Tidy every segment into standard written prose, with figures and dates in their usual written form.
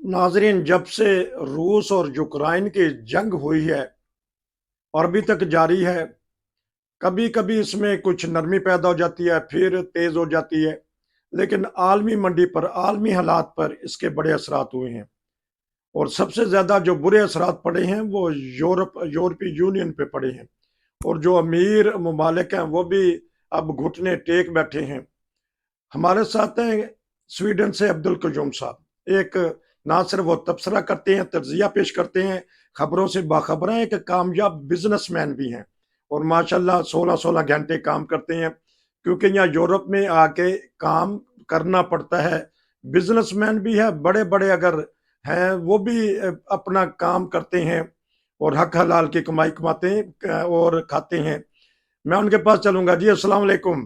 नाजरीन, जब से रूस और यूक्रेन की जंग हुई है और अभी तक जारी है, कभी कभी इसमें कुछ नरमी पैदा हो जाती है, फिर तेज हो जाती है। लेकिन आलमी मंडी पर, आलमी हालात पर इसके बड़े असरात हुए हैं। और सबसे ज्यादा जो बुरे असरात पड़े हैं वो यूरोपीय यूनियन पे पड़े हैं। और जो अमीर ममालिक हैं वो भी अब घुटने टेक बैठे हैं। हमारे साथ हैं स्वीडन से अब्दुल कयूम साहब। एक ना सिर्फ वो तबसरा करते हैं, तजिया पेश करते हैं, खबरों से बाखबर हैं, एक कामयाब बिजनेसमैन भी हैं। और माशाल्लाह 16-16 घंटे काम करते हैं, क्योंकि यहाँ यूरोप में आके काम करना पड़ता है। बिजनेसमैन भी है, बड़े बड़े अगर हैं वो भी अपना काम करते हैं और हक हलाल की कमाई कमाते हैं और खाते हैं। मैं उनके पास चलूंगा। जी, अस्सलाम वालेकुम।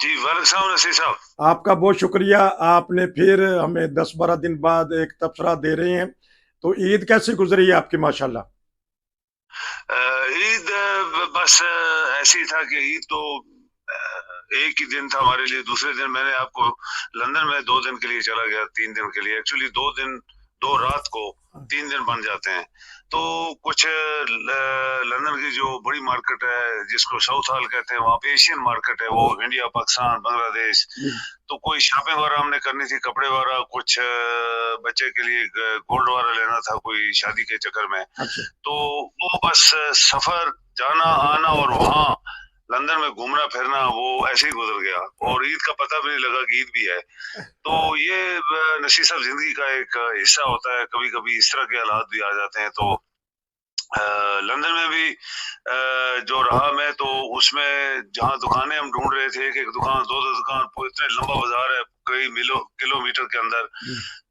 जी वालेकुम सलाम नसीर साहब। आपका बहुत शुक्रिया, आपने फिर हमें 10-12 दिन बाद एक तबसरा दे रहे हैं। तो ईद कैसी गुजरी है आपकी? माशाल्लाह। ईद बस ऐसे ही था कि ईद तो एक ही दिन था हमारे लिए। दूसरे दिन मैंने आपको लंदन में 2 दिन के लिए चला गया, 3 दिन के लिए। एक्चुअली 2 दिन 2 रात को 3 दिन बन जाते हैं। तो कुछ लंदन की जो बड़ी मार्केट है जिसको साउथ हॉल कहते हैं, वहाँ पे एशियन मार्केट है, वो इंडिया पाकिस्तान बांग्लादेश। तो कोई शॉपिंग वगैरह हमने करनी थी, कपड़े वगैरह, कुछ बच्चे के लिए गोल्ड वगैरह लेना था कोई शादी के चक्कर में। अच्छा। तो वो बस सफर, जाना आना और वहाँ लंदन में घूमना फिरना वो ऐसे ही गुजर गया, और ईद का पता भी नहीं लगा कि ईद भी है। तो ये नशीब साहब जिंदगी का एक हिस्सा होता है। कभी कभी इस तरह के हालात भी आ जाते हैं। तो लंदन में भी जो रहा मैं, तो उसमें जहाँ दुकानें हम ढूंढ रहे थे, एक एक दुकान, दो दो दुकान, इतने लंबा बाजार है कई मिलो किलोमीटर के अंदर।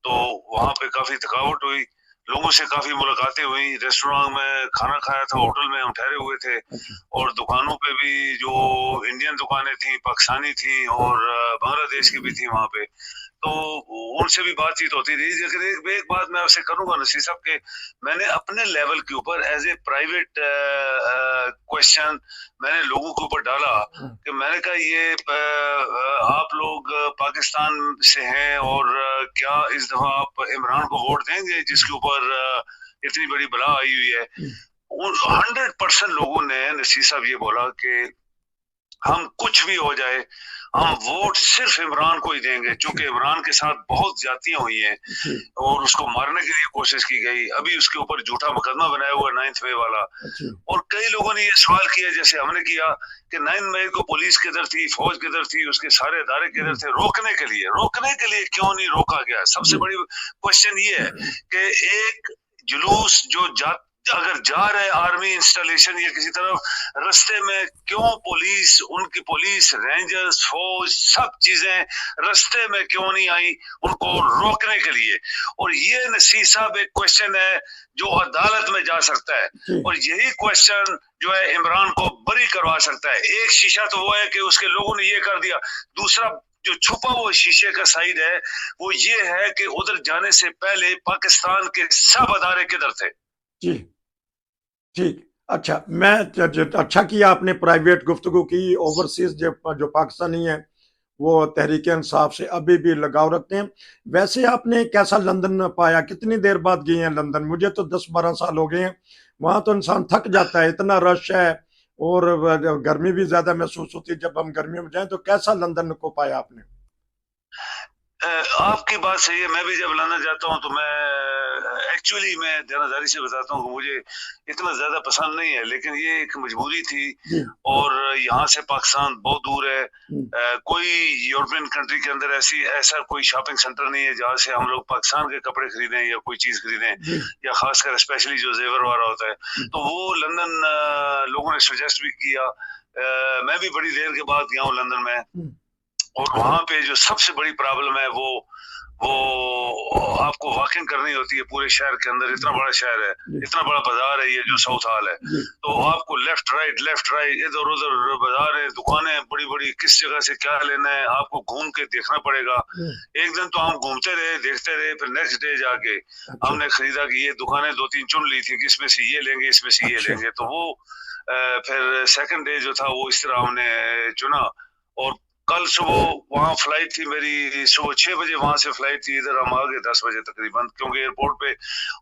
तो वहां पे काफी थकावट हुई, लोगों से काफी मुलाकातें हुई, रेस्टोरेंट में खाना खाया था, होटल में हम ठहरे हुए थे। और दुकानों पे भी जो इंडियन दुकानें थी, पाकिस्तानी थी और बांग्लादेश की भी थी वहां पे। तो उनसे भी बातचीत होती रही। लेकिन एक बात मैं आपसे करूंगा नसीर साहब के, मैंने अपने लेवल के ऊपर एज ए प्राइवेट क्वेश्चन मैंने लोगों के ऊपर डाला कि मैंने कहा ये आप लोग पाकिस्तान से हैं, और क्या इस दफा आप इमरान को वोट देंगे जिसके ऊपर इतनी बड़ी बला आई हुई है। उन 100% लोगों ने नसीर साहब ये बोला कि हम कुछ भी हो जाए, हम वोट सिर्फ इमरान को ही देंगे, क्योंकि इमरान के साथ बहुत ज्यादतियां हुई हैं और उसको मारने के लिए कोशिश की गई। अभी उसके ऊपर झूठा मुकदमा बनाया हुआ 9 मई वाला। और कई लोगों ने ये सवाल किया जैसे हमने किया कि 9 मई को पुलिस किधर थी, फौज किधर थी, उसके सारे अदारे किधर थे रोकने के लिए क्यों नहीं रोका गया। सबसे बड़ी क्वेश्चन ये है कि एक जुलूस जो अगर जा रहे आर्मी इंस्टॉलेशन या किसी तरफ, रास्ते में क्यों पुलिस, उनकी पुलिस, रेंजर्स, फौज, सब चीजें रास्ते में क्यों नहीं आई उनको रोकने के लिए। और ये नसीर साहब एक क्वेश्चन है जो अदालत में जा सकता है, और यही क्वेश्चन जो है इमरान को बरी करवा सकता है। एक शीशा तो वो है कि उसके लोगों ने ये कर दिया, दूसरा जो छुपा वो शीशे का साइड है वो ये है कि उधर जाने से पहले पाकिस्तान के सब अदारे किधर थे। जी, ठीक। अच्छा, मैं अच्छा किया आपने प्राइवेट गुफ्तगू की। ओवरसीज जो पाकिस्तानी है वो तहरीक इंसाफ से अभी भी लगाव रखते हैं। वैसे आपने कैसा लंदन पाया? कितनी देर बाद गए हैं लंदन? मुझे तो 10-12 साल हो गए हैं। वहां तो इंसान थक जाता है, इतना रश है। और गर्मी भी ज्यादा महसूस होती है जब हम गर्मियों में जाएं। तो कैसा लंदन को पाया आपने? आपकी बात सही है। मैं भी जब लंदन जाता हूँ तो मैं एक्चुअली मैं जानदारी से बताता हूँ कि मुझे इतना ज्यादा पसंद नहीं है, लेकिन ये एक मजबूरी थी। और यहाँ से पाकिस्तान बहुत दूर है। कोई यूरोपियन कंट्री के अंदर ऐसा कोई शॉपिंग सेंटर नहीं है जहाँ से हम लोग पाकिस्तान के कपड़े खरीदें या कोई चीज खरीदें, या खासकर स्पेशली जो जेवर वाला होता है। तो वो लंदन लोगों ने सजेस्ट भी किया। मैं भी बड़ी देर के बाद गया हूँ लंदन में। और वहां पे जो सबसे बड़ी प्रॉब्लम है वो आपको वॉकिंग करनी होती है पूरे शहर के अंदर। इतना बड़ा शहर है, इतना बड़ा बाजार है ये जो साउथ हॉल है। तो आपको लेफ्ट राइट इधर उधर बाजार है, दुकानें बड़ी बड़ी, किस जगह से क्या लेना है आपको घूम के देखना पड़ेगा। एक दिन तो हम घूमते रहे, देखते रहे, फिर नेक्स्ट डे जाके हमने खरीदा कि ये दुकानें 2-3 चुन ली थी कि इसमें से ये लेंगे, इसमें से ये लेंगे। तो वो फिर सेकंड डे जो था वो इस तरह हमने चुना। और कल सुबह वहाँ फ्लाइट थी मेरी, सुबह 6 बजे वहां से फ्लाइट थी, इधर हम आ गए 10 बजे तकरीबन, क्योंकि एयरपोर्ट पे।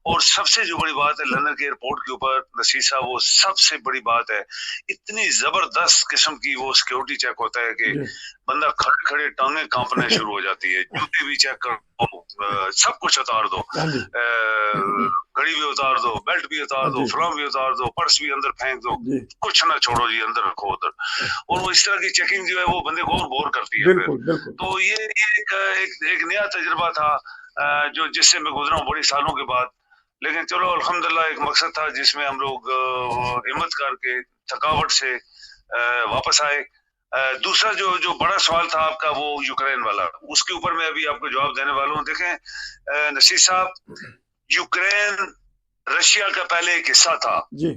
और सबसे जो बड़ी बात है लंदन के एयरपोर्ट के ऊपर नसीर साहब, वो सबसे बड़ी बात है, इतनी जबरदस्त किस्म की वो सिक्योरिटी चेक होता है कि बंदा खड़े खड़े टांगे कांपने शुरू हो जाती है। जूते भी चेक करो, सब कुछ उतार दो, घड़ी भी उतार दो, बेल्ट भी उतार दो, फ्लॉम भी उतार दो, पर्स भी अंदर फेंक दो, कुछ ना छोड़ो जी, अंदर रखो उधर। और वो इस तरह की चेकिंग जो है वो बंदे को और बोर करती है फिर। तो ये एक नया तजुर्बा था जो जिससे मैं गुजरा हूँ बड़ी सालों के बाद। लेकिन चलो अल्हम्दुलिल्लाह, एक मकसद था जिसमें हम लोग हिम्मत करके थकावट से वापस आए। दूसरा जो बड़ा सवाल था आपका, वो यूक्रेन वाला, उसके ऊपर मैं अभी आपको जवाब देने वाला हूँ। देखें नसीर साहब, यूक्रेन रशिया का पहले एक हिस्सा था जी।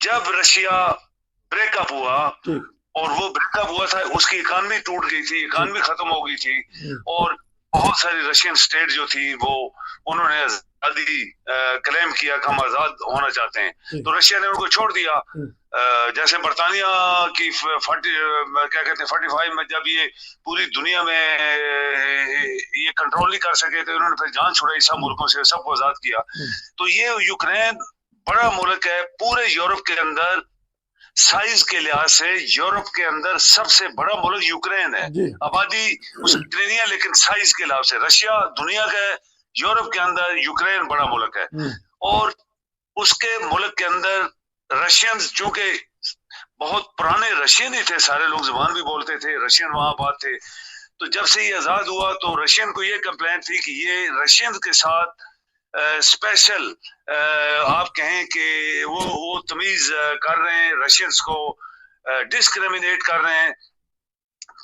जब रशिया ब्रेकअप हुआ, और वो ब्रेकअप हुआ था, उसकी इकानमी टूट गई थी, इकानमी खत्म हो गई थी, और बहुत सारी रशियन स्टेट जो थी वो उन्होंने आज़ादी क्लेम किया कि हम आजाद होना चाहते हैं, तो रशिया ने उनको छोड़ दिया। जैसे बरतानिया की 45 में जब ये पूरी दुनिया में ये कंट्रोल नहीं कर सके, तो उन्होंने फिर जान छुड़ाई, सब मुल्कों से सबको आजाद किया। तो ये यूक्रेन बड़ा मुल्क है, पूरे यूरोप के अंदर साइज के लिहाज से यूरोप के अंदर सबसे बड़ा मुल्क यूक्रेन है। आबादी उसकी नहीं है, लेकिन साइज के लिहाज से रशिया दुनिया का, यूरोप के अंदर यूक्रेन बड़ा मुल्क है। और उसके मुल्क के अंदर रशियन, चूंकि बहुत पुराने रशियन ही थे, सारे लोग जुबान भी बोलते थे, रशियन वहां बात थे। तो जब से ये आजाद हुआ तो रशियन को ये कंप्लेंट थी कि ये रशियन के साथ स्पेशल आप कहें कि वो तमीज कर रहे हैं, रशियंस को डिस्क्रिमिनेट कर रहे हैं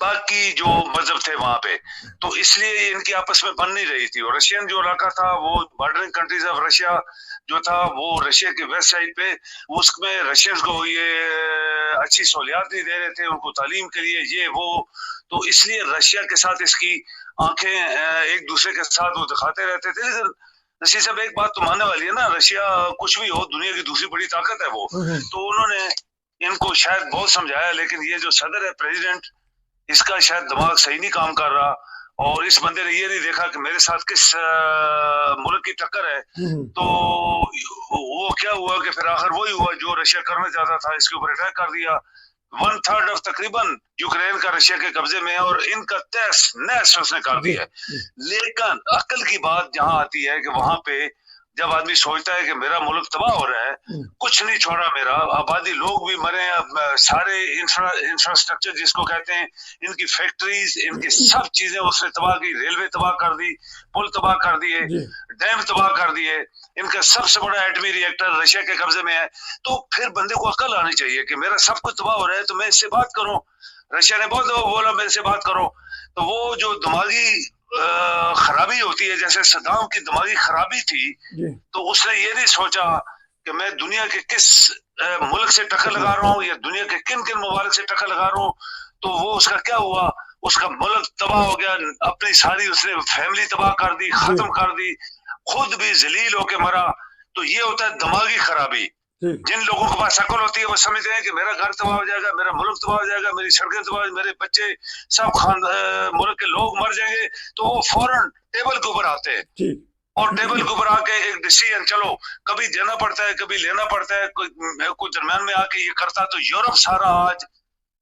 बाकी जो मजहब थे वहां पे। तो इसलिए इनकी आपस में बन नहीं रही थी। और रशियन जो इलाका था, वो बॉर्डरिंग कंट्रीज ऑफ रशिया जो था, वो रशिया के वेस्ट साइड पे, उसमें रशियंस को ये अच्छी सहूलियात नहीं दे रहे थे, उनको तालीम के लिए ये वो। तो इसलिए रशिया के साथ इसकी आंखें एक दूसरे के साथ वो दिखाते रहते थे। लेकिन नसीर साहब, एक बात तो मानने वाली है ना, रशिया कुछ भी हो, दुनिया की दूसरी बड़ी ताकत है वो। तो उन्होंने इनको शायद बहुत समझाया, लेकिन ये जो सदर है, प्रेसिडेंट, इसका शायद दिमाग सही नहीं काम कर रहा, और इस बंदे ने ये नहीं देखा कि मेरे साथ किस मुल्क की टक्कर है। तो वो क्या हुआ कि फिर आखिर वही हुआ जो रशिया करना चाहता था, इसके ऊपर अटैक कर दिया। 1/3 ऑफ तकरीबन यूक्रेन का रशिया के कब्जे में है, और इनका तहस नहस उसने कर दिया है। लेकिन अकल की बात जहां आती है कि वहां पे जब आदमी सोचता है कि मेरा मुल्क तबाह हो रहा है, कुछ नहीं छोड़ा मेरा, आबादी लोग भी मरे, सारे इंफ्रास्ट्रक्चर जिसको कहते हैं, इनकी फैक्ट्रीज, इनकी सब चीजें उसने तबाह की, रेलवे तबाह कर दी, पुल तबाह कर दिए, डैम तबाह कर दिए, इनका सबसे बड़ा एटमी रिएक्टर रशिया के कब्जे में है। तो फिर बंदे को अकल आनी चाहिए कि मेरा सब कुछ तबाह हो रहा है, तो मैं इससे बात करूं। रशिया ने बहुत बोला मेरे से बात करो, तो वो जो दिमागी खराबी होती है, जैसे सद्दाम की दिमागी खराबी थी, तो उसने ये नहीं सोचा कि मैं दुनिया के किस मुल्क से टक्कर लगा रहा हूँ, या दुनिया के किन किन ममालिक से टक्कर लगा रहा हूँ। तो वो उसका क्या हुआ, उसका मुल्क तबाह हो गया, अपनी सारी उसने फैमिली तबाह कर दी, खत्म कर दी, खुद भी जलील होके मरा। तो ये होता है दिमागी खराबी। जिन लोगों के पास अकल होती है वो समझते हैं कि मेरा घर तबाह हो जाएगा, मेरा मुल्क तबाह हो जाएगा, मेरी सड़कें तबाह, मेरे बच्चे सब मुल्क के लोग मर जाएंगे, तो वो फौरन टेबल के ऊपर आते हैं, और टेबल के ऊपर आके एक डिसीजन, चलो कभी देना पड़ता है, कभी लेना पड़ता है, कोई दरम्यान में आके ये करता। तो यूरोप सारा आज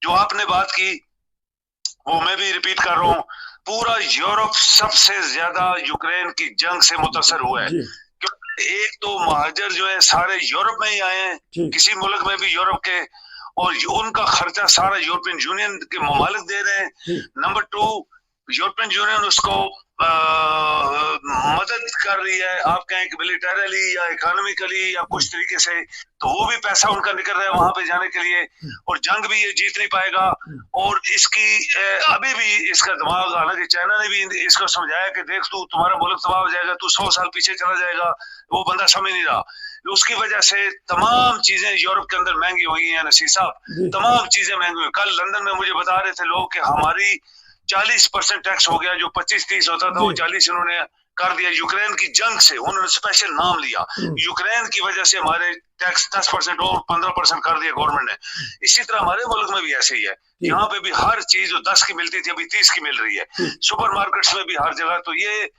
जो आपने बात की, वो मैं भी रिपीट कर रहा हूँ, पूरा यूरोप सबसे ज्यादा यूक्रेन की जंग से मुतासर हुआ है। एक तो महाजर जो है सारे यूरोप में ही आए हैं, किसी मुल्क में भी यूरोप के, और उनका खर्चा सारा यूरोपियन यूनियन के ममालिक दे रहे हैं। नंबर 2, यूरोपियन यूनियन उसको मदद कर रही है, आप कहें कि मिलिटरली या इकोनॉमिकली या कुछ तरीके से, तो वो भी पैसा उनका निकल रहा है वहां पे जाने के लिए, और जंग भी ये जीत नहीं पाएगा। और इसकी अभी भी इसका दिमाग, हालांकि चाइना ने भी इसको समझाया कि देख तू, तुम्हारा मुल्क तबाह हो जाएगा, तू 100 साल पीछे चला जाएगा, वो बंदा समझ नहीं रहा। उसकी वजह से तमाम चीजें यूरोप के अंदर महंगी हुई हैं नसीर साहब, तमाम चीजें महंगी हुई। कल लंदन में मुझे बता रहे थे लोग कि हमारी 40% टैक्स हो गया, जो 25-30 होता था वो 40 इन्होंने कर दिया यूक्रेन की जंग से, उन्होंने स्पेशल नाम लिया, यूक्रेन की वजह से हमारे टैक्स 10% और 15% कर दिया गवर्नमेंट ने। इसी तरह हमारे मुल्क में भी ऐसे ही है, यहाँ पे भी हर चीज जो 10 की मिलती थी अभी 30 की मिल रही है, सुपरमार्केट्स में भी हर जगह। तो ये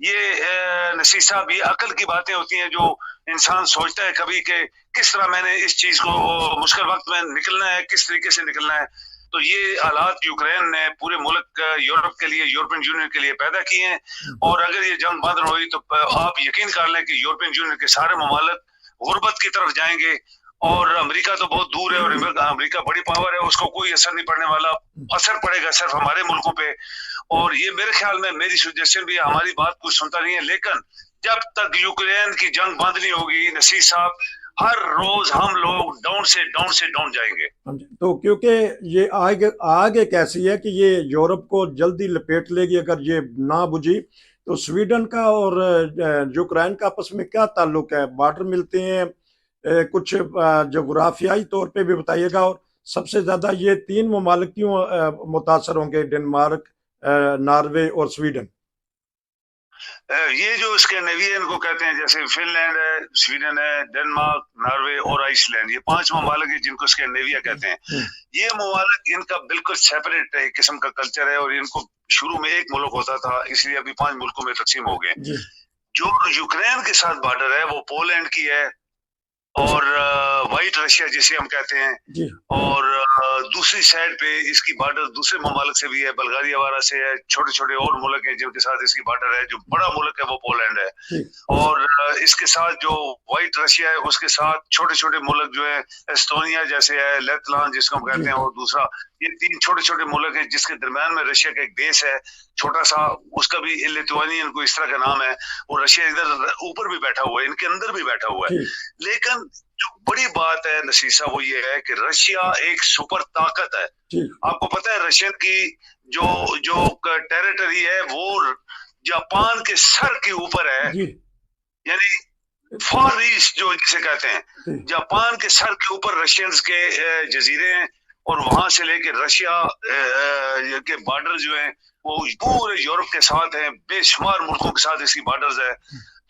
नसीर साहब, ये अकल की बातें होती हैं जो इंसान सोचता है कभी कि किस तरह मैंने इस चीज को मुश्किल वक्त में निकलना है, किस तरीके से निकलना है। तो ये हालात यूक्रेन ने पूरे मुल्क यूरोप के लिए, यूरोपियन यूनियन के लिए पैदा किए हैं, और अगर ये जंग बंद हुई तो आप यकीन कर लें कि यूरोपियन यूनियन के सारे ममालिक गुर्बत की तरफ जाएंगे, और अमेरिका तो बहुत दूर है, और अमेरिका बड़ी पावर है, उसको कोई असर नहीं पड़ने वाला। असर पड़ेगा सिर्फ हमारे मुल्कों पे। और ये मेरे ख्याल में, मेरी सजेशन भी है, हमारी बात कोई सुनता नहीं है, लेकिन जब तक यूक्रेन की जंग बंद नहीं होगी नसीर साहब, हर रोज हम लोग डाउन से डाउन जाएंगे। तो क्योंकि ये आगे कैसी है कि ये यूरोप को जल्दी लपेट लेगी अगर ये ना बुझी। तो स्वीडन का और यूक्रेन का आपस में क्या ताल्लुक है, बॉर्डर मिलते हैं, कुछ जोग्राफियाई तौर पे भी बताइएगा। और सबसे ज्यादा ये तीन ममालिक क्यों मुतासर होंगे, डेनमार्क, नॉर्वे और स्वीडन? ये जो स्कैंडिनेवियन को कहते हैं, जैसे फिनलैंड है, स्वीडन है, डेनमार्क, नॉर्वे और आइसलैंड, ये 5 ममालिक है जिनको स्कैंडिनेविया कहते हैं। ये ममालिक, इनका बिल्कुल सेपरेट एक किस्म का कल्चर है, और इनको शुरू में एक मुल्क होता था, इसलिए अभी 5 मुल्कों में तकसीम हो गए। जो यूक्रेन के साथ बॉर्डर है वो पोलैंड की है, और व्हाइट रशिया जिसे हम कहते हैं, और दूसरी साइड पे इसकी बॉर्डर दूसरे ममालिक से भी है, बल्गारिया वाला से है, छोटे छोटे और मुल्क हैं जिनके साथ इसकी बॉर्डर है। जो बड़ा मुल्क है वो पोलैंड है, और इसके साथ जो व्हाइट रशिया है उसके साथ छोटे छोटे मुल्क जो है, एस्टोनिया जैसे है, लेतलान जिसको हम कहते हैं, और दूसरा, ये 3 छोटे छोटे मुल्क हैं जिसके दरम्यान में रशिया का एक देश है छोटा सा, उसका भी लिथुआनियन को इस तरह का नाम है, और रशिया इधर ऊपर भी बैठा हुआ है, इनके अंदर भी बैठा हुआ है। लेकिन जो बड़ी बात है नसीर साहब वो ये है कि रशिया एक सुपर ताकत है। आपको पता है रशियन की जो जो टेरिटरी है वो जापान के सर के ऊपर है, यानी फार ईस्ट जो जिसे कहते हैं, जापान के सर के ऊपर रशियंस के जजीरे हैं, और वहां से लेके रशिया के बॉर्डर जो है वो पूरे यूरोप के साथ है, बेशुमार मुल्कों के साथ इसकी बॉर्डर्स है।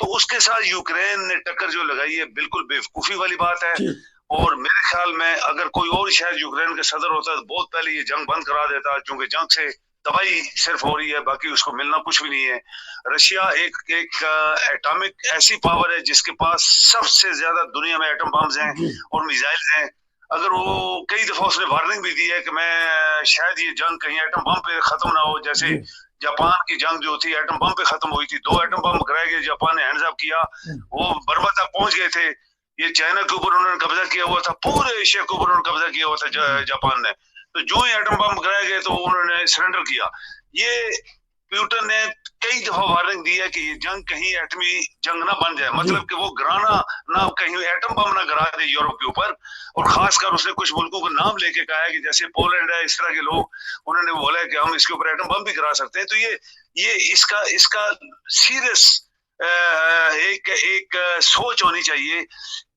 तो उसके साथ यूक्रेन ने टक्कर जो लगाई है बिल्कुल बेवकूफी वाली बात है, और मेरे ख्याल में अगर कोई और शायद यूक्रेन के सदर होता तो बहुत पहले ये जंग बंद करा देता, क्योंकि जंग से तबाही सिर्फ हो रही है, बाकी उसको मिलना कुछ भी नहीं है। रशिया एक एटॉमिक ऐसी पावर है जिसके पास सबसे ज्यादा दुनिया में एटम बम्स हैं और मिसाइल हैं। अगर वो कई दफा उसने वार्निंग भी दी है कि मैं शायद ये जंग कहीं एटम बम पे खत्म ना हो, जैसे जापान की जंग जो थी एटम बम पे खत्म हुई थी, 2 एटम बम गिराए गए, जापान ने हैंड्स अप किया, वो बर्मा तक पहुंच गए थे। ये चाइना के ऊपर उन्होंने कब्जा किया हुआ था, पूरे एशिया के ऊपर उन्होंने कब्जा किया हुआ था जापान ने। तो जो ही एटम बम गिराए गए तो उन्होंने सरेंडर किया। ये प्यूटन ने कई दफा वार्निंग दी है कि ये जंग कहीं एटमी जंग ना बन जाए, मतलब कि वो गिराना ना, कहीं एटम बम ना गिरा दे यूरोप के ऊपर। और खासकर उसने कुछ मुल्कों का नाम लेके कहा है कि जैसे पोलैंड है, इस तरह के लोग, उन्होंने बोला है कि हम इसके ऊपर एटम बम भी गिरा सकते हैं। तो ये इसका सीरियस एक सोच होनी चाहिए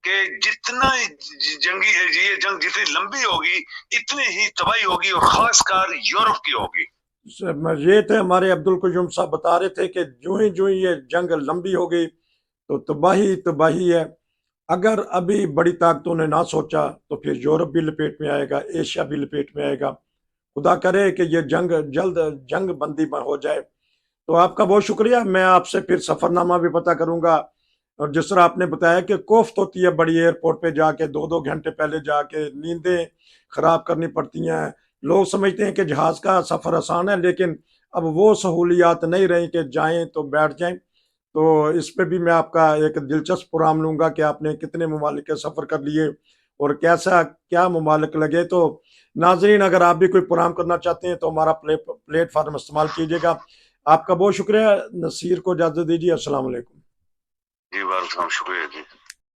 कि जितना ये जंग जितनी लंबी होगी इतनी ही तबाही होगी, और खासकर यूरोप की होगी। ये थे हमारे अब्दुल क़य्यूम साहब, बता रहे थे कि जो ही ये जंग लंबी हो गई तो तबाही है। अगर अभी बड़ी ताकतों ने ना सोचा तो फिर यूरोप भी लपेट में आएगा, एशिया भी लपेट में आएगा। खुदा करे कि ये जल्द जंग बंदी हो जाए। तो आपका बहुत शुक्रिया। मैं आपसे फिर सफरनामा भी पता करूंगा, और जिस तरह आपने बताया कि कोफ्त होती है बड़ी एयरपोर्ट पे जाके 2-2 घंटे पहले जाके नींदें खराब करनी पड़ती हैं। लोग समझते हैं कि जहाज का सफर आसान है, लेकिन अब वो सहूलियात नहीं रही कि जाएं तो बैठ जाएं। तो इस पे भी मैं आपका एक दिलचस्प प्रोग्राम लूंगा कि आपने कितने ममालिक के सफर कर लिए और कैसा क्या ममालिक लगे। तो नाजरीन, अगर आप भी कोई प्रोग्राम करना चाहते हैं तो हमारा प्लेटफार्म इस्तेमाल कीजिएगा। आपका बहुत शुक्रिया। नसीर को इजाजत दीजिए। अस्सलाम वालेकुम। जी, वालेकुम शुक्रिया जी।